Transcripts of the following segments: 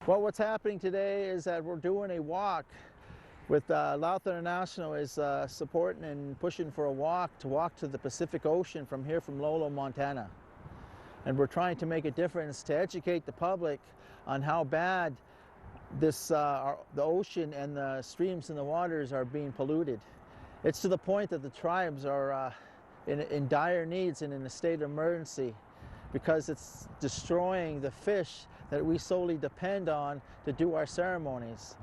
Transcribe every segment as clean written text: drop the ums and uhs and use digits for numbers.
Well, what's happening today is that we're doing a walk with Louth International is supporting and pushing for a walk to the Pacific Ocean from here from Lolo, Montana. And we're trying to make a difference to educate the public on how bad the ocean and the streams and the waters are being polluted. It's to the point that the tribes are in dire needs and in a state of emergency because it's destroying the fish that we solely depend on to do our ceremonies.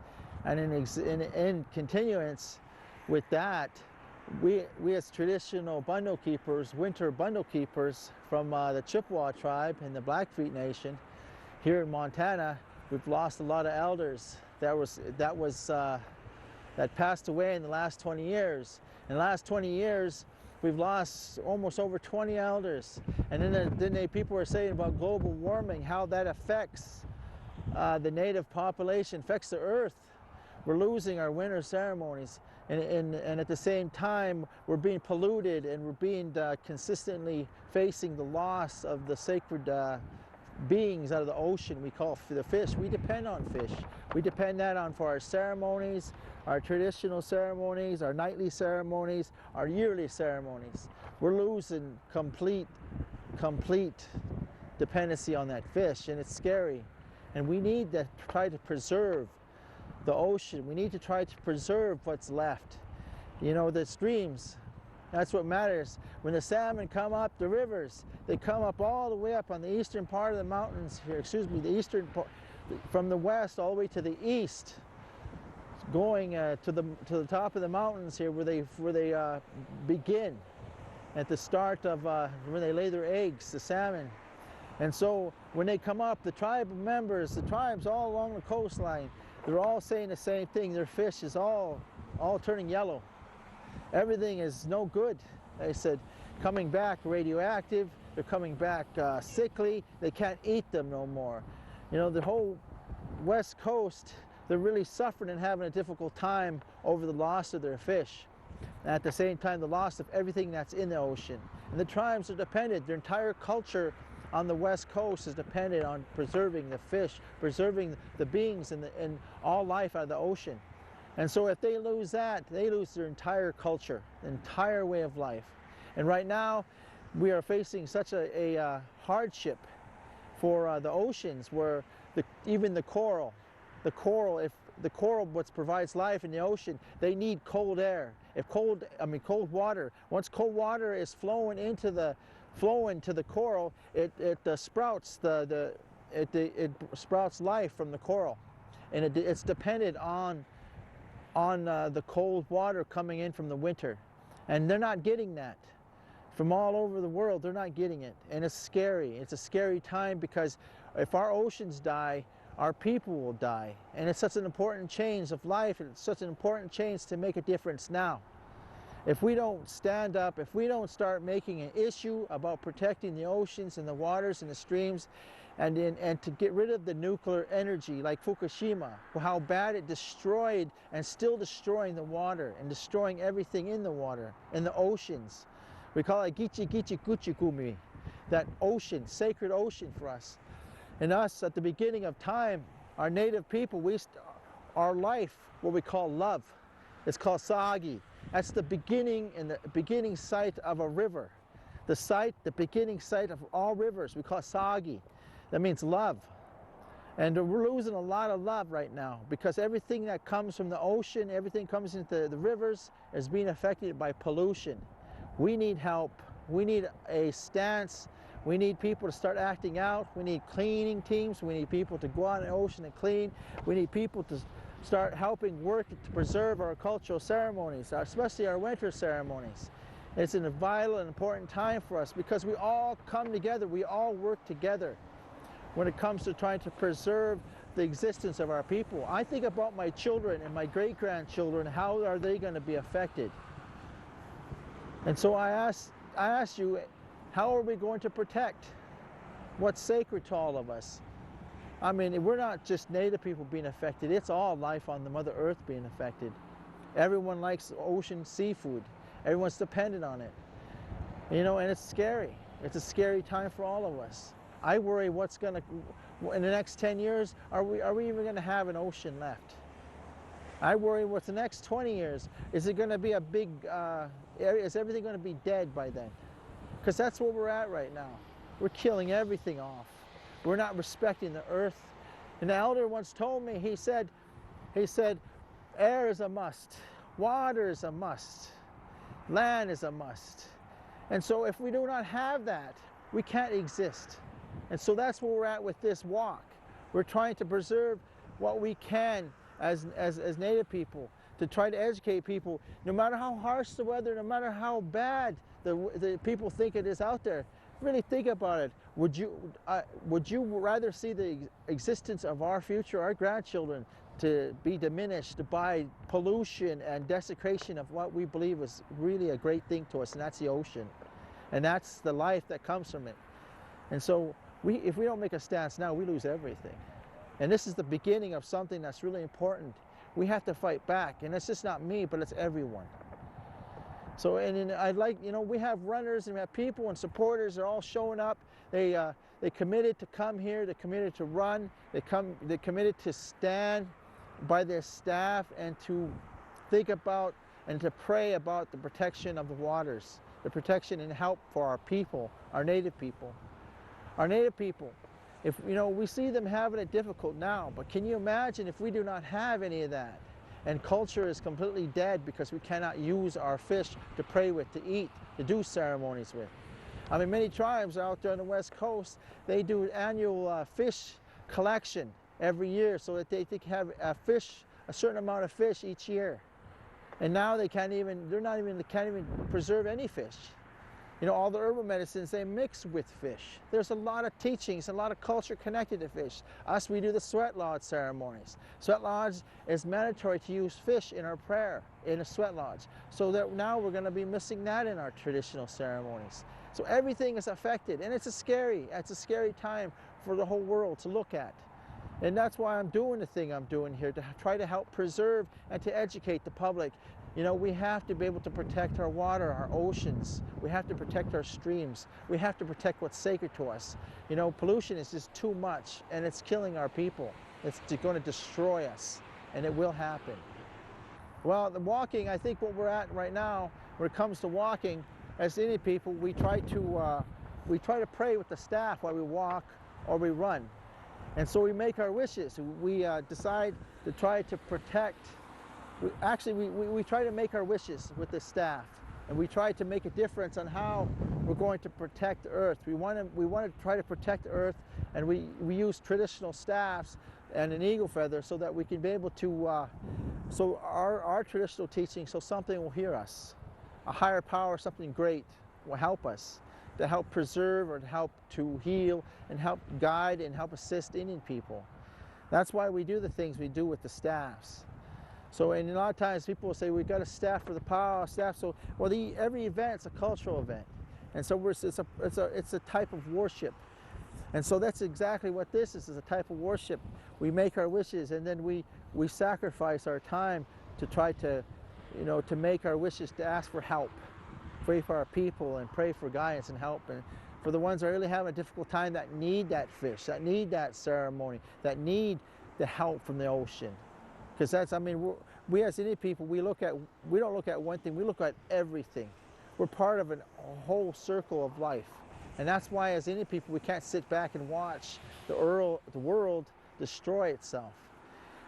And in continuance with that, we as traditional bundle keepers, winter bundle keepers from the Chippewa tribe and the Blackfeet Nation here in Montana, we've lost a lot of elders that passed away in the last 20 years. In the last 20 years, we've lost almost over 20 elders. And then people were saying about global warming, how that affects the native population, affects the earth. We're losing our winter ceremonies. And at the same time, we're being polluted and we're being consistently facing the loss of the sacred beings out of the ocean we call the fish. We depend on fish. We depend on for our ceremonies, our traditional ceremonies, our nightly ceremonies, our yearly ceremonies. We're losing complete dependency on that fish, and it's scary. And we need to try to preserve the ocean. We need to try to preserve what's left. You know, the streams, that's what matters. When the salmon come up the rivers, they come up all the way up on the eastern part of the mountains here, the eastern part, from the west all the way to the east, going to the top of the mountains here where they begin at the start of when they lay their eggs, the salmon. And so when they come up, the tribe members, the tribes all along the coastline, they're all saying the same thing. Their fish is all turning yellow. Everything is no good. They said, coming back radioactive, they're coming back sickly, they can't eat them no more. You know, the whole West Coast, they're really suffering and having a difficult time over the loss of their fish. And at the same time, the loss of everything that's in the ocean. And the tribes are dependent, their entire culture on the West Coast is dependent on preserving the fish, preserving the beings and all life out of the ocean. And so if they lose that, they lose their entire culture, the entire way of life. And right now, we are facing such a hardship for the oceans, where even the coral, what provides life in the ocean, they need cold air. Cold water. Once cold water is flowing to the coral, it sprouts it sprouts life from the coral, and it's dependent on the cold water coming in from the winter, and they're not getting that. From all over the world, they're not getting it, and it's scary. It's a scary time because if our oceans die, our people will die, and it's such an important change of life, and it's such an important change to make a difference now. If we don't stand up, if we don't start making an issue about protecting the oceans and the waters and the streams, and to get rid of the nuclear energy like Fukushima, how bad it destroyed and still destroying the water and destroying everything in the water, in the oceans. We call it Gichi Gichi Guchi Gumi, that ocean, sacred ocean for us. And us, at the beginning of time, our native people, our life, what we call love, it's called Sagi. That's the beginning and the beginning site of a river. The beginning site of all rivers, we call it Sagi. That means love. And we're losing a lot of love right now because everything that comes from the ocean, everything comes into the rivers is being affected by pollution. We need help. We need a stance. We need people to start acting out. We need cleaning teams. We need people to go out in the ocean and clean. We need people to start helping work to preserve our cultural ceremonies, especially our winter ceremonies. It's a vital and important time for us because we all come together, we all work together when it comes to trying to preserve the existence of our people. I think about my children and my great-grandchildren, how are they going to be affected? And so I ask you, how are we going to protect what's sacred to all of us? I mean, we're not just native people being affected, it's all life on the Mother Earth being affected. Everyone likes ocean seafood. Everyone's dependent on it. You know, and it's scary. It's a scary time for all of us. I worry in the next 10 years, are we even going to have an ocean left? I worry with the next 20 years, is it going to be a big, is everything going to be dead by then? Because that's where we're at right now. We're killing everything off. We're not respecting the earth. An elder once told me, he said, air is a must, water is a must, land is a must. And so if we do not have that, we can't exist. And so that's where we're at with this walk. We're trying to preserve what we can as Native people, to try to educate people, no matter how harsh the weather, no matter how bad the people think it is out there. Really think about it. Would you rather see the existence of our future, our grandchildren, to be diminished by pollution and desecration of what we believe is really a great thing to us, and that's the ocean. And that's the life that comes from it. And so if we don't make a stance now, we lose everything. And this is the beginning of something that's really important. We have to fight back, and it's just not me, but it's everyone. So, and I'd like, we have runners and we have people and supporters. They're all showing up. They committed to come here. They're committed to run. They're committed to stand by their staff and to think about and to pray about the protection of the waters, the protection and help for our people, our Native people. Our Native people, if we see them having it difficult now, but can you imagine if we do not have any of that? And culture is completely dead because we cannot use our fish to pray with, to eat, to do ceremonies with. I mean, many tribes out there on the West Coast, they do annual fish collection every year so that they can have a certain amount of fish each year. And now they can't even preserve any fish. All the herbal medicines, they mix with fish. There's a lot of teachings, a lot of culture connected to fish. Us, we do the sweat lodge ceremonies. Sweat lodge is mandatory to use fish in our prayer, in a sweat lodge. So that now we're going to be missing that in our traditional ceremonies. So everything is affected, and it's a scary time for the whole world to look at. And that's why I'm doing the thing I'm doing here, to try to help preserve and to educate the public. We have to be able to protect our water, our oceans. We have to protect our streams. We have to protect what's sacred to us. Pollution is just too much, and it's killing our people. It's going to destroy us, and it will happen. Well, the walking, I think what we're at right now, when it comes to walking, as Indian people, we try to pray with the staff while we walk or we run. And so we make our wishes. We decide to try to protect. We try to make our wishes with the staff, and we try to make a difference on how we're going to protect the earth. We want to try to protect the earth, and we use traditional staffs and an eagle feather so that we can be able to, so our traditional teaching, so something will hear us. A higher power, something great will help us, to help preserve or to help to heal and help guide and help assist Indian people. That's why we do the things we do with the staffs. So, and a lot of times people will say, we've got a staff for the power, staff. So, well, every event's a cultural event. And so it's a type of worship. And so that's exactly what this is a type of worship. We make our wishes, and then we sacrifice our time to try to, to make our wishes, to ask for help. Pray for our people and pray for guidance and help. And for the ones that are really having a difficult time, that need that fish, that need that ceremony, that need the help from the ocean. Because that's, we as Indian people, we don't look at one thing, we look at everything. We're part of a whole circle of life. And that's why as Indian people, we can't sit back and watch the world destroy itself.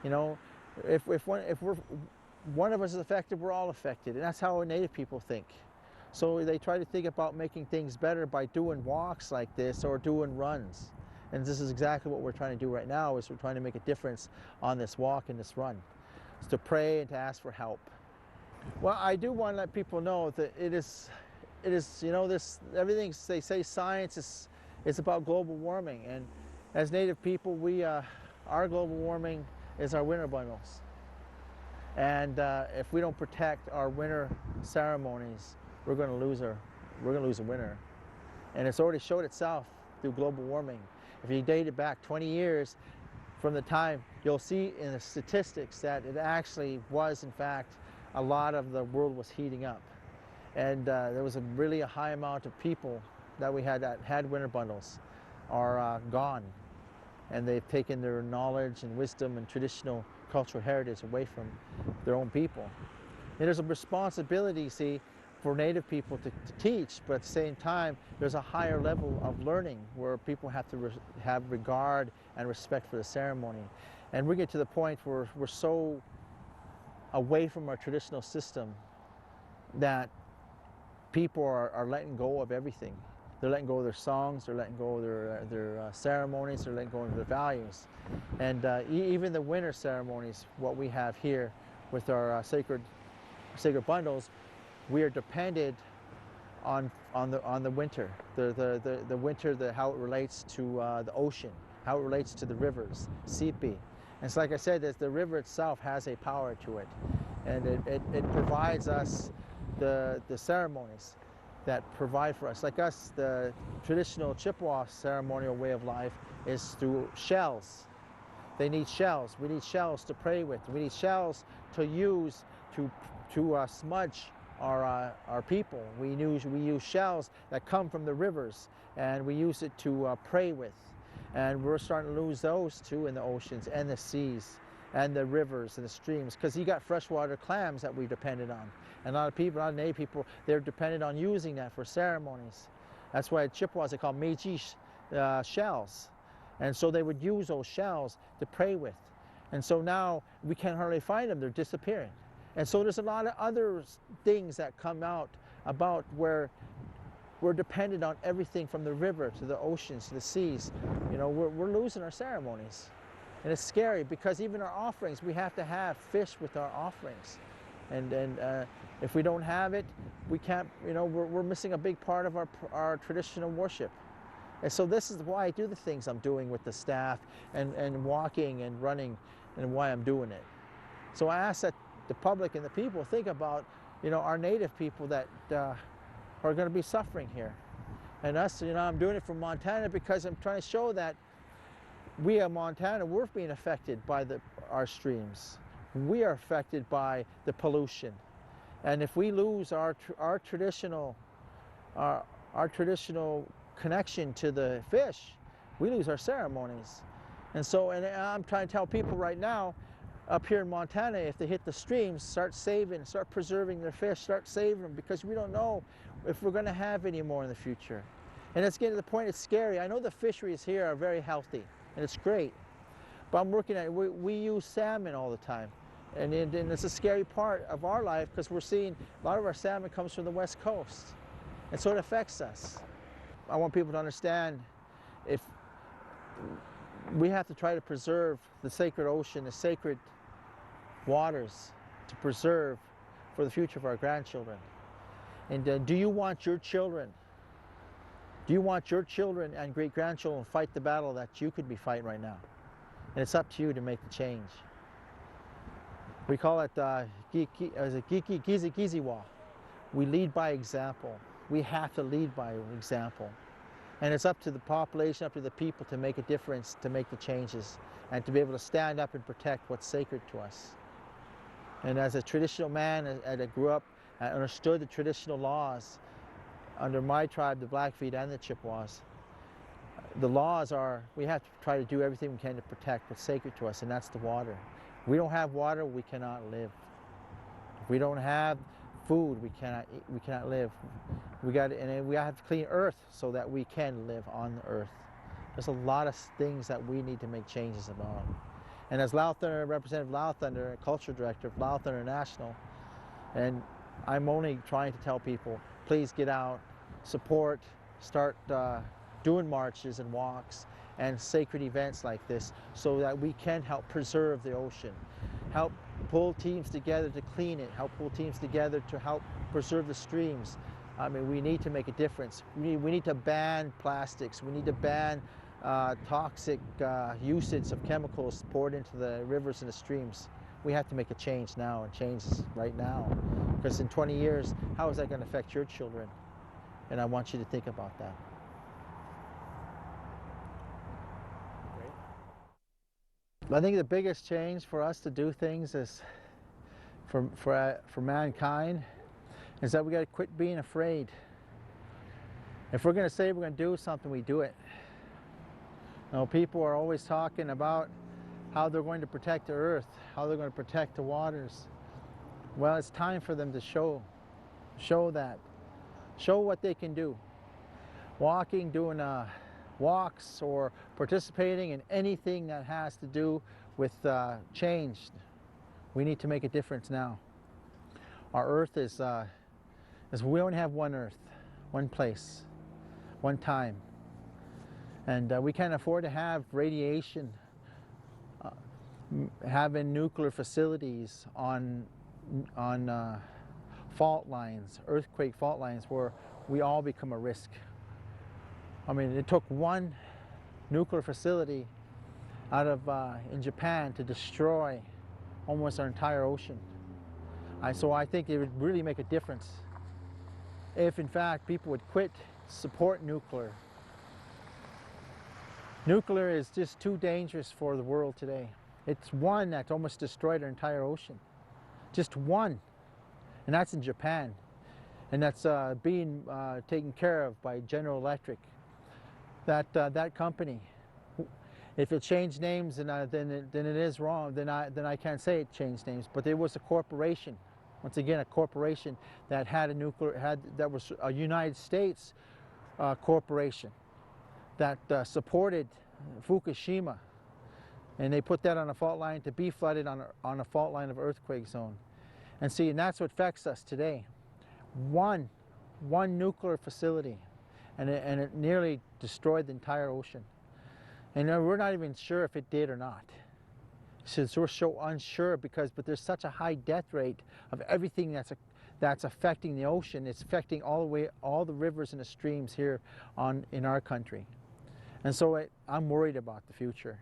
If one of us is affected, we're all affected. And that's how Native people think. So they try to think about making things better by doing walks like this or doing runs. And this is exactly what we're trying to do right now, is we're trying to make a difference on this walk and this run. It's to pray and to ask for help. Well, I do want to let people know that it is, everything they say science is about global warming. And as Native people, our global warming is our winter bundles. And if we don't protect our winter ceremonies, we're going to lose a winter. And it's already showed itself through global warming. If you date it back 20 years from the time, you'll see in the statistics that it actually was, in fact, a lot of the world was heating up. And there was really a high amount of people that we had that had winter bundles are gone. and they've taken their knowledge and wisdom and traditional cultural heritage away from their own people. And there's a responsibility, see, for Native people to teach, but at the same time, there's a higher level of learning where people have to have regard and respect for the ceremony. And we get to the point where we're so away from our traditional system that people are letting go of everything. They're letting go of their songs, they're letting go of their ceremonies, they're letting go of their values. And even the winter ceremonies, what we have here with our sacred bundles, we are dependent on the winter, the winter, how it relates to the ocean, how it relates to the rivers, Sipi. And it's like I said, the river itself has a power to it, and it provides us the ceremonies that provide for us. Like us, the traditional Chippewa ceremonial way of life is through shells. They need shells. We need shells to pray with. We need shells to use to smudge our people. We use shells that come from the rivers, and we use it to pray with. And we're starting to lose those too in the oceans and the seas and the rivers and the streams, because you got freshwater clams that we depended on. And a lot of people, a lot of Native people, they're dependent on using that for ceremonies. That's why Chippewas, they call Meiji shells. And so they would use those shells to pray with. And so now we can't hardly find them, they're disappearing. And so there's a lot of other things that come out about where we're dependent on everything from the river to the oceans to the seas. You know, we're losing our ceremonies. And it's scary because even our offerings, we have to have fish with our offerings. And if we don't have it, we can't, you know, we're missing a big part of our traditional worship. And so this is why I do the things I'm doing with the staff and walking and running, and why I'm doing it. So I ask that the public and the people think about, you know, our Native people that are going to be suffering here. And us, you know, I'm doing it from Montana because I'm trying to show that we in Montana, we're being affected by our streams. We are affected by the pollution. And if we lose our traditional connection to the fish, we lose our ceremonies. And so, and I'm trying to tell people right now, up here in Montana, if they hit the streams, start saving, start preserving their fish, start saving them, because we don't know if we're going to have any more in the future. And it's getting to the point, it's scary. I know the fisheries here are very healthy, and it's great. But I'm working at it. We use salmon all the time. And it's a scary part of our life because we're seeing a lot of our salmon comes from the West Coast. And so it affects us. I want people to understand, if we have to try to preserve the sacred ocean, the sacred waters, to preserve for the future of our grandchildren. And do you want your children and great-grandchildren to fight the battle that you could be fighting right now? And it's up to you to make the change. We call it Gizigiziwa. We lead by example. We have to lead by example. And it's up to the population, up to the people to make a difference, to make the changes, and to be able to stand up and protect what's sacred to us. And as a traditional man, as I grew up, I understood the traditional laws under my tribe, the Blackfeet and the Chippewas. The laws are, we have to try to do everything we can to protect what's sacred to us, and that's the water. If we don't have water, we cannot live. If we don't have food, we cannot eat, we cannot live. We have to clean earth so that we can live on the earth. There's a lot of things that we need to make changes about. And as Representative Loud Thunder, Culture Director of Loud Thunder National, and I'm only trying to tell people, please get out, support, start doing marches and walks and sacred events like this so that we can help preserve the ocean, help pull teams together to clean it, help pull teams together to help preserve the streams. I mean, we need to make a difference. We need to ban plastics. We need to ban toxic usage of chemicals poured into the rivers and the streams. We have to make a change now, and change right now. Because in 20 years, how is that going to affect your children? And I want you to think about that. I think the biggest change for us to do things is, for mankind, is that we got to quit being afraid. If we're going to say we're going to do something, we do it. You know, people are always talking about how they're going to protect the earth, how they're going to protect the waters. Well, it's time for them to show that, show what they can do. Walking, doing walks, or participating in anything that has to do with change. We need to make a difference now. Our earth is we only have one earth, one place, one time. And we can't afford to have radiation, having nuclear facilities on fault lines, earthquake fault lines, where we all become a risk. I mean, it took one nuclear facility out of in Japan to destroy almost our entire ocean. So I think it would really make a difference if, in fact, people would quit support nuclear. Nuclear is just too dangerous for the world today. It's one that's almost destroyed our entire ocean. Just one. And that's in Japan. And that's being taken care of by General Electric. That company, if it changed names, then it is wrong. Then I can't say it changed names. But it was a corporation. Once again, a corporation that had that was a United States corporation that supported Fukushima, and they put that on a fault line to be flooded on a fault line of earthquake zone. And see, and that's what affects us today. One nuclear facility, and it nearly destroyed the entire ocean. And we're not even sure if it did or not. Since we're so unsure, but there's such a high death rate of everything that's affecting the ocean. It's affecting all the rivers and the streams here in our country. And so I'm worried about the future.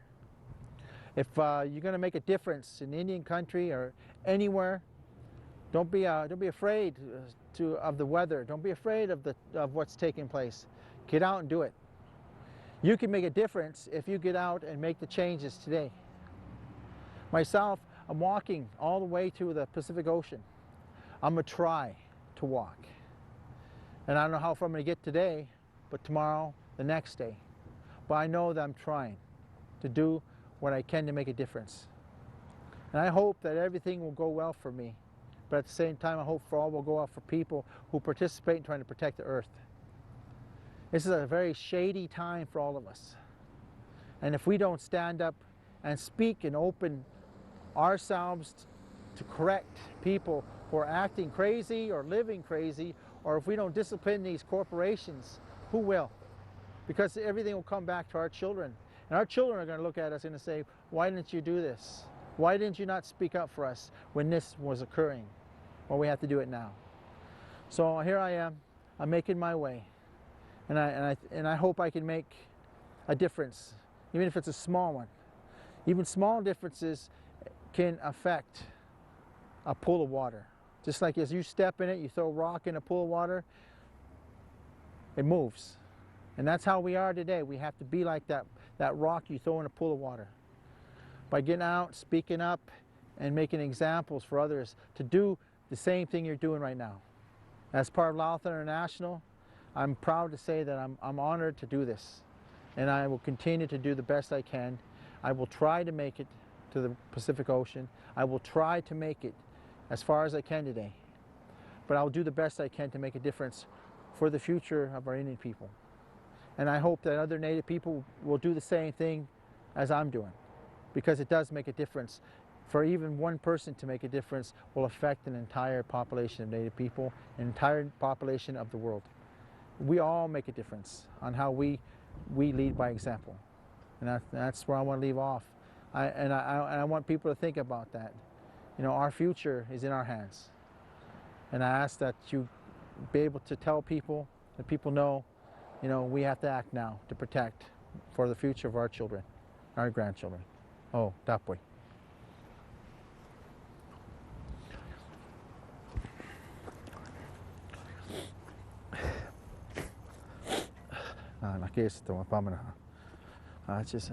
If you're going to make a difference in Indian country or anywhere, don't be afraid of the weather. Don't be afraid of what's taking place. Get out and do it. You can make a difference if you get out and make the changes today. Myself, I'm walking all the way to the Pacific Ocean. I'm going to try to walk. And I don't know how far I'm going to get today, but tomorrow, the next day. But I know that I'm trying to do what I can to make a difference. And I hope that everything will go well for me. But at the same time, I hope for all will go well for people who participate in trying to protect the earth. This is a very shady time for all of us. And if we don't stand up and speak and open ourselves to correct people who are acting crazy or living crazy, or if we don't discipline these corporations, who will? Because everything will come back to our children. And our children are going to look at us and say, why didn't you do this? Why didn't you not speak up for us when this was occurring? Well, we have to do it now. So here I am. I'm making my way. And I hope I can make a difference, even if it's a small one. Even small differences can affect a pool of water. Just like as you step in it, you throw a rock in a pool of water, it moves. And that's how we are today. We have to be like that rock you throw in a pool of water. By getting out, speaking up, and making examples for others to do the same thing you're doing right now. As part of Louth International, I'm proud to say that I'm honored to do this. And I will continue to do the best I can. I will try to make it to the Pacific Ocean. I will try to make it as far as I can today. But I'll do the best I can to make a difference for the future of our Indian people. And I hope that other Native people will do the same thing as I'm doing, because it does make a difference. For even one person to make a difference will affect an entire population of Native people, an entire population of the world. We all make a difference on how we lead by example. And that's where I want to leave off. I want people to think about that. You know, our future is in our hands. And I ask that you be able to tell people, that people know, you know, we have to act now to protect for the future of our children, our grandchildren. Oh, that boy. Nakes ito, pamana. Just